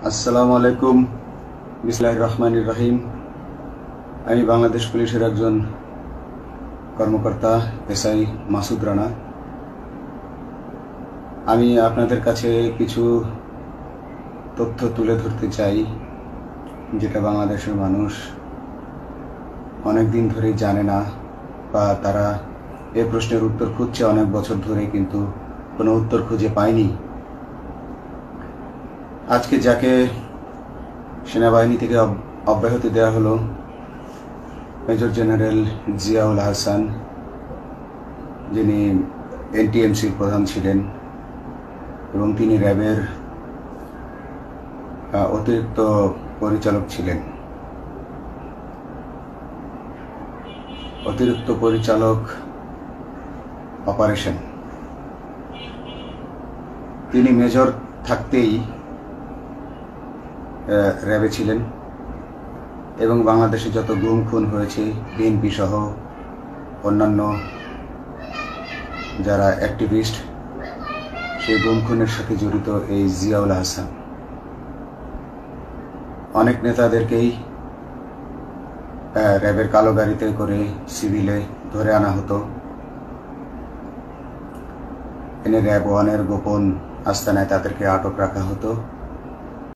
আসসালামু আলাইকুম। বিসমিল্লাহির রহমানির রহিম। আমি বাংলাদেশ পুলিশের একজন কর্মকর্তা এসআই মাসুদ রানা। আমি আপনাদের কাছে কিছু তথ্য তুলে ধরতে চাই, যেটা বাংলাদেশের মানুষ অনেক দিন ধরেই জানে না, বা তারা এই প্রশ্নের উত্তর খুঁজছে অনেক বছর ধরে, কিন্তু কোনো উত্তর খুঁজে পায়নি। আজকে যাকে সেনাবাহিনী থেকে অব্যাহতি দেওয়া হলো, মেজর জেনারেল জিয়াউল হাসান, যিনি এনটিএমসির প্রধান ছিলেন এবং তিনি র্যাবের অতিরিক্ত পরিচালক ছিলেন। অতিরিক্ত পরিচালক অপারেশন। তিনি মেজর থাকতেই র্যাবে ছিলেন এবং বাংলাদেশে যত গুম খুন হয়েছে, বিএনপি সহ অন্যান্য যারা অ্যাক্টিভিস্ট, সেই গুম খুনের সাথে জড়িত এই জিয়াউল হাসান। অনেক নেতাদেরকেই র্যাবের কালো গাড়িতে করে সিভিলে ধরে আনা হতো, এনে র্যাব ওয়ানের গোপন আস্তানায় তাদেরকে আটক রাখা হতো।